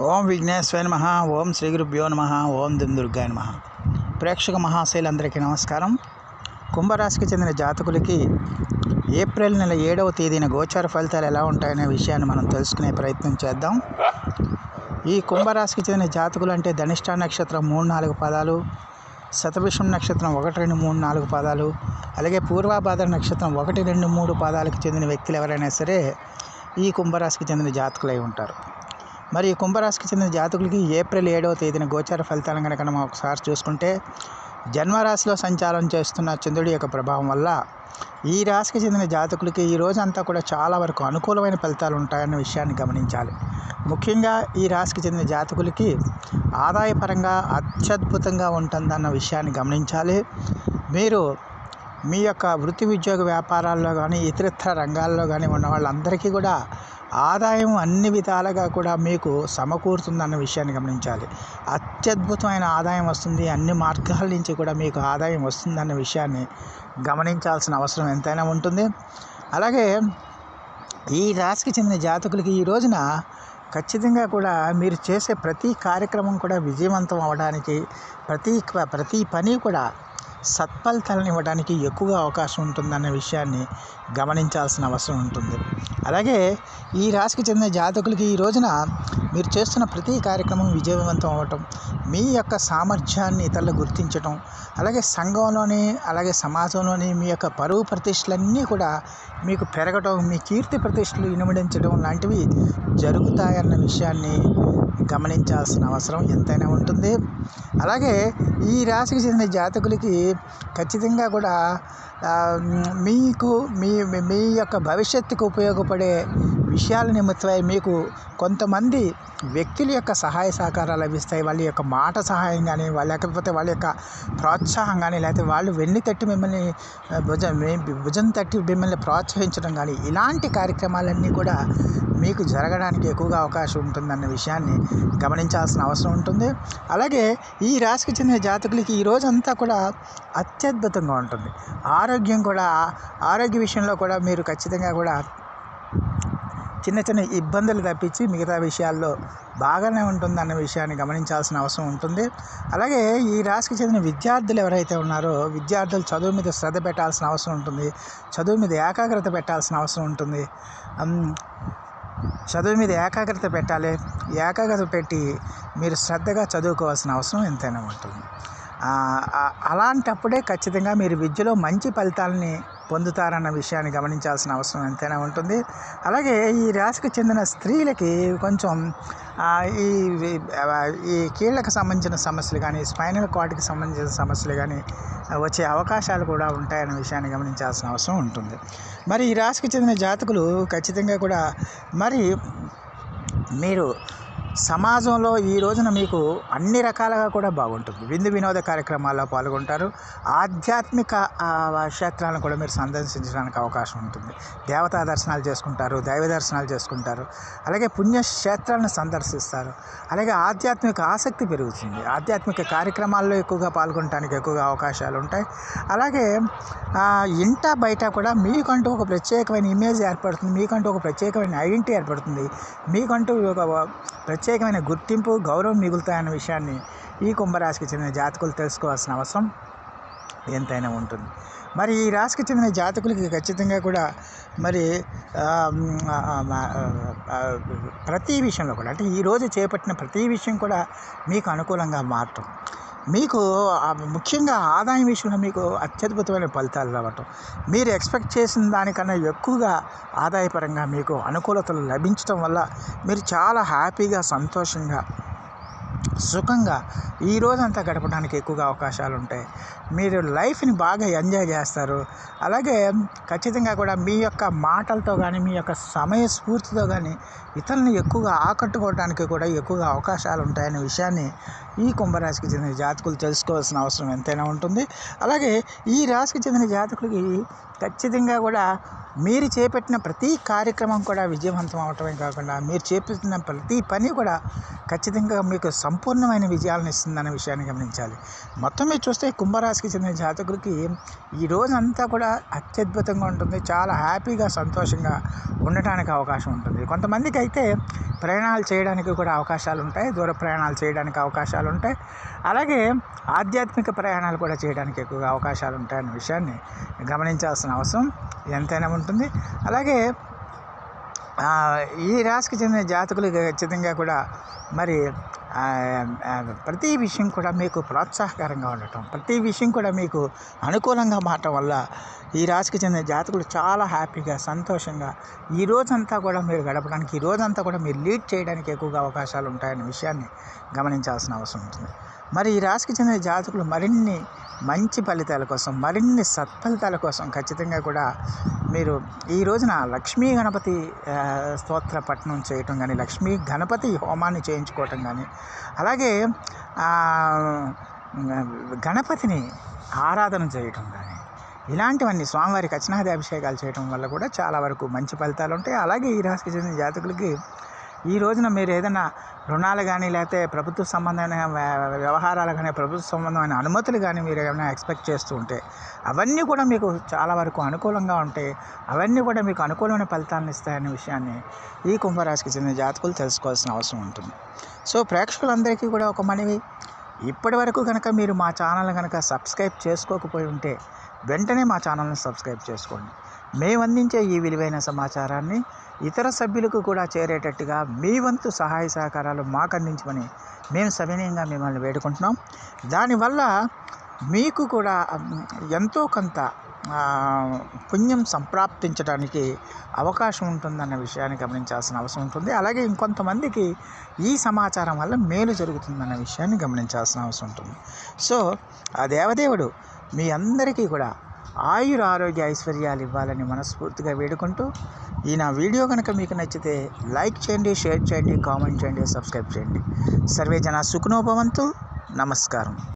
ఓం విఘ్నేశ్వరాయ నమః. ఓం శ్రీ గురుభ్యో నమః. ఓం దుర్గాయ నమః. ప్రేక్షక మహాశైలందరికీ నమస్కారం. కుంభరాశికి చెందిన జాతకులకి ఏప్రిల్ నెల 7వ తేదీన గోచార ఫలితాలు ఎలా ఉంటాయనే విషయాన్ని మనం తెలుసుకునే ప్రయత్నం చేద్దాం. ఈ కుంభరాశికి చెందిన జాతకులు అంటే ధనిష్ట నక్షత్రం 3-4 పాదాలు, శతభిషం నక్షత్రం 1, 2, 3, 4 పాదాలు, అలాగే పూర్వాభాద్ర నక్షత్రం 1, 2, 3 పాదాలకు చెందిన వ్యక్తులు ఎవరైనా సరే ఈ కుంభరాశికి చెందిన జాతకులై ఉంటారు. మరి ఈ కుంభరాశికి చెందిన జాతకులకి ఏప్రిల్ 7వ తేదీన గోచార ఫలితాలను కనుక మనం ఒకసారి చూసుకుంటే, జన్మరాశిలో సంచారం చేస్తున్న చంద్రుడి యొక్క ప్రభావం వల్ల ఈ రాశికి చెందిన జాతకులకి ఈ రోజంతా కూడా చాలా వరకు అనుకూలమైన ఫలితాలు ఉంటాయన్న విషయాన్ని గమనించాలి. ముఖ్యంగా ఈ రాశికి చెందిన జాతకులకి ఆదాయపరంగా అత్యద్భుతంగా ఉంటుందన్న విషయాన్ని గమనించాలి. మీరు మీ యొక్క వృత్తి ఉద్యోగ వ్యాపారాల్లో కానీ ఇతరత్ర రంగాల్లో కానీ ఉన్న వాళ్ళందరికీ కూడా ఆదాయం అన్ని విధాలుగా కూడా మీకు సమకూరుతుందన్న విషయాన్ని గమనించాలి. అత్యద్భుతమైన ఆదాయం వస్తుంది, అన్ని మార్గాల నుంచి కూడా మీకు ఆదాయం వస్తుందన్న విషయాన్ని గమనించాల్సిన అవసరం ఎంతైనా ఉంటుంది. అలాగే ఈ రాశికి చెందిన జాతకులకి ఈ రోజున ఖచ్చితంగా కూడా మీరు చేసే ప్రతి కార్యక్రమం కూడా విజయవంతం అవ్వడానికి, ప్రతి పని కూడా సత్ఫలితాలను ఇవ్వడానికి ఎక్కువగా అవకాశం ఉంటుందన్న విషయాన్ని గమనించాల్సిన అవసరం ఉంటుంది. అలాగే ఈ రాశికి చెందిన జాతకులకి ఈ రోజున మీరు చేస్తున్న ప్రతి కార్యక్రమం విజయవంతం అవ్వటం, మీ యొక్క సామర్థ్యాన్ని ఇతరులు గుర్తించటం, అలాగే సంఘంలోని అలాగే సమాజంలోని మీ యొక్క పరువు ప్రతిష్టలన్నీ కూడా మీకు పెరగటం, మీ కీర్తి ప్రతిష్టలు ఇనుమడించడం లాంటివి జరుగుతాయన్న విషయాన్ని గమనించాల్సిన అవసరం ఎంతైనా ఉంటుంది. అలాగే ఈ రాశికి చెందిన జాతకులకి ఖచ్చితంగా కూడా మీకు మీ యొక్క భవిష్యత్తుకు ఉపయోగపడే విషయాల నిమిత్తమై మీకు కొంతమంది వ్యక్తుల యొక్క సహాయ సహకారాలు లభిస్తాయి. వాళ్ళ యొక్క మాట సహాయం కానీ, లేకపోతే వాళ్ళ యొక్క ప్రోత్సాహం కానీ, లేకపోతే వాళ్ళు వెన్ను తట్టి మిమ్మల్ని భుజం తట్టి మిమ్మల్ని ప్రోత్సహించడం కానీ, ఇలాంటి కార్యక్రమాలన్నీ కూడా మీకు జరగడానికి ఎక్కువగా అవకాశం ఉంటుందన్న విషయాన్ని గమనించాల్సిన అవసరం ఉంటుంది. అలాగే ఈ రాశికి చెందిన జాతకులకి ఈ రోజంతా కూడా అత్యద్భుతంగా ఉంటుంది. ఆరోగ్య విషయంలో కూడా మీరు ఖచ్చితంగా కూడా చిన్న ఇబ్బందులు తప్పించి మిగతా విషయాల్లో బాగానే ఉంటుందన్న విషయాన్ని గమనించాల్సిన అవసరం ఉంటుంది. అలాగే ఈ రాశికి చెందిన విద్యార్థులు ఎవరైతే ఉన్నారో విద్యార్థులు చదువు మీద శ్రద్ధ పెట్టాల్సిన అవసరం ఉంటుంది. చదువు మీద ఏకాగ్రత పెట్టాల్సిన అవసరం ఉంటుంది. చదువు మీద ఏకాగ్రత పెట్టాలి. ఏకాగ్రత పెట్టి మీరు శ్రద్ధగా చదువుకోవాల్సిన అవసరం ఎంతైనా ఉంటుంది. అలాంటప్పుడే ఖచ్చితంగా మీరు విద్యలో మంచి ఫలితాలని పొందుతారన్న విషయాన్ని గమనించాల్సిన అవసరం ఎంతైనా ఉంటుంది. అలాగే ఈ రాశికి చెందిన స్త్రీలకి కొంచెం ఈ కీళ్ళకు సంబంధించిన సమస్యలు కానీ, స్పైనల్ కార్డ్కి సంబంధించిన సమస్యలు కానీ వచ్చే అవకాశాలు కూడా ఉంటాయన్న విషయాన్ని గమనించాల్సిన అవసరం ఉంటుంది. మరి ఈ రాశికి చెందిన జాతకులు ఖచ్చితంగా కూడా మరి మీరు సమాజంలో ఈ రోజున మీకు అన్ని రకాలుగా కూడా బాగుంటుంది. వినోద కార్యక్రమాల్లో పాల్గొంటారు. ఆధ్యాత్మిక క్షేత్రాలను కూడా మీరు సందర్శించడానికి అవకాశం ఉంటుంది. దేవతా దర్శనాలు చేసుకుంటారు, దైవ దర్శనాలు చేసుకుంటారు. అలాగే పుణ్యక్షేత్రాలను సందర్శిస్తారు. అలాగే ఆధ్యాత్మిక ఆసక్తి పెరుగుతుంది. ఆధ్యాత్మిక కార్యక్రమాల్లో ఎక్కువగా పాల్గొనడానికి ఎక్కువగా అవకాశాలు ఉంటాయి. అలాగే ఇంట బయట కూడా మీకంటూ ఒక ప్రత్యేకమైన ఇమేజ్ ఏర్పడుతుంది. మీకంటూ ఒక ప్రత్యేకమైన ఐడెంటిటీ ఏర్పడుతుంది. మీకంటూ ఒక ప్రత్యేకమైన గుర్తింపు, గౌరవం మిగులుతాయన్న విషయాన్ని ఈ కుంభరాశికి చెందిన జాతకులు తెలుసుకోవాల్సిన అవసరం ఎంతైనా ఉంటుంది. మరి ఈ రాశికి చెందిన జాతకులకి ఖచ్చితంగా కూడా మరి ప్రతి విషయంలో కూడా అంటే ఈరోజు చేపట్టిన ప్రతి విషయం కూడా మీకు అనుకూలంగా మారటం, మీకు ముఖ్యంగా ఆదాయం విషయంలో మీకు అత్యద్భుతమైన ఫలితాలు రావటం, మీరు ఎక్స్పెక్ట్ చేసిన దానికన్నా ఎక్కువగా ఆదాయపరంగా మీకు అనుకూలతలు లభించడం వల్ల మీరు చాలా హ్యాపీగా, సంతోషంగా, సుఖంగా ఈ రోజంతా గడపడానికి ఎక్కువగా అవకాశాలు ఉంటాయి. మీరు లైఫ్ని బాగా ఎంజాయ్ చేస్తారు. అలాగే ఖచ్చితంగా కూడా మీ యొక్క మాటలతో కానీ, మీ యొక్క సమయస్ఫూర్తితో కానీ ఇతరులను ఎక్కువగా ఆకట్టుకోవడానికి కూడా ఎక్కువగా అవకాశాలు ఉంటాయనే విషయాన్ని ఈ కుంభరాశికి చెందిన జాతకులు తెలుసుకోవాల్సిన అవసరం ఎంతైనా ఉంటుంది. అలాగే ఈ రాశికి చెందిన జాతకులకి ఖచ్చితంగా కూడా మీరు చేపట్టిన ప్రతి కార్యక్రమం కూడా విజయవంతం అవటమే కాకుండా, మీరు చేపట్టిన ప్రతి పని కూడా ఖచ్చితంగా మీకు సంపూర్ణమైన విజయాలను ఇస్తుందన్న విషయాన్ని గమనించాలి. మొత్తం మీద చూస్తే కుంభరాశికి చెందిన జాతకులకి ఈ రోజంతా కూడా అత్యద్భుతంగా ఉంటుంది. చాలా హ్యాపీగా సంతోషంగా ఉండటానికి అవకాశం ఉంటుంది. కొంతమందికి అయితే ప్రయాణాలు చేయడానికి కూడా అవకాశాలు ఉంటాయి. దూర ప్రయాణాలు చేయడానికి అవకాశాలు ఉంటాయి. అలాగే ఆధ్యాత్మిక ప్రయాణాలు కూడా చేయడానికి ఎక్కువగా అవకాశాలు ఉంటాయన్న విషయాన్ని గమనించాల్సిన అవసరం ఎంతైనా ఉంటుంది. అలాగే ఈ రాశికి చెందిన జాతకులు ఖచ్చితంగా కూడా మరి ప్రతి విషయం కూడా మీకు ప్రోత్సాహకరంగా ఉండటం, ప్రతి విషయం కూడా మీకు అనుకూలంగా మారటం వల్ల ఈ రాశికి చెందిన జాతకులు చాలా హ్యాపీగా సంతోషంగా ఈ రోజంతా కూడా మీరు గడపడానికి, ఈ రోజంతా కూడా మీరు లీడ్ చేయడానికి ఎక్కువగా అవకాశాలు ఉంటాయన్న విషయాన్ని గమనించాల్సిన అవసరం ఉంటుంది. మరి ఈ రాశికి చెందిన జాతకులు మరిన్ని మంచి ఫలితాల కోసం, మరిన్ని సత్ఫలితాల కోసం ఖచ్చితంగా కూడా మీరు ఈ రోజున లక్ష్మీ గణపతి స్తోత్ర పఠనం చేయటం కానీ, లక్ష్మీ గణపతి హోమాన్ని చేయించుకోవటం కానీ, అలాగే గణపతిని ఆరాధన చేయటం కానీ, ఇలాంటివన్నీ స్వామివారికి అర్చనాది అభిషేకాలు చేయడం వల్ల కూడా చాలా వరకు మంచి ఫలితాలు ఉంటాయి. అలాగే ఈ రాశికి చెందిన జాతకులకి ఈ రోజున మీరు ఏదైనా రుణాలు కానీ, లేకపోతే ప్రభుత్వ సంబంధమైన వ్యవహారాలు కానీ, ప్రభుత్వ సంబంధమైన అనుమతులు కానీ మీరు ఏమైనా ఎక్స్పెక్ట్ చేస్తూ ఉంటే అవన్నీ కూడా మీకు చాలా వరకు అనుకూలంగా ఉంటాయి. అవన్నీ కూడా మీకు అనుకూలమైన ఫలితాలను ఇస్తాయనే విషయాన్ని ఈ కుంభరాశికి చెందిన జాతకులు తెలుసుకోవాల్సిన అవసరం ఉంటుంది. సో ప్రేక్షకులందరికీ కూడా ఒక మనవి, ఇప్పటి వరకు కనుక మీరు మా ఛానల్ కనుక సబ్స్క్రైబ్ చేసుకోకపోయి ఉంటే వెంటనే మా ఛానల్ని సబ్స్క్రైబ్ చేసుకోండి. మేము అందించే ఈ విలువైన సమాచారాన్ని ఇతర సభ్యులకు కూడా చేరేటట్టుగా మీ వంతు సహాయ సహకారాలు మాకు అందించమని మేము సవినయంగా మిమ్మల్ని వేడుకుంటున్నాం. దానివల్ల మీకు కూడా ఎంతో కొంత పుణ్యం సంప్రాప్తించడానికి అవకాశం ఉంటుందన్న విషయాన్ని గమనించాల్సిన అవసరం ఉంటుంది. అలాగే ఇంకొంతమందికి ఈ సమాచారం వల్ల మేలు జరుగుతుందన్న విషయాన్ని గమనించాల్సిన అవసరం ఉంటుంది. సో ఆ దేవదేవుడు మీ అందరికీ కూడా ఆయుర ఆరోగ్య ఐశ్వర్యాలు ఇవ్వాలని మనస్ఫూర్తిగా వేడుకుంటూ, ఈ నా వీడియో కనుక మీకు నచ్చితే లైక్ చేయండి, షేర్ చేయండి, కామెంట్ చేయండి, సబ్స్క్రైబ్ చేయండి. సర్వే జన సుఖినో భవంతు. నమస్కారం.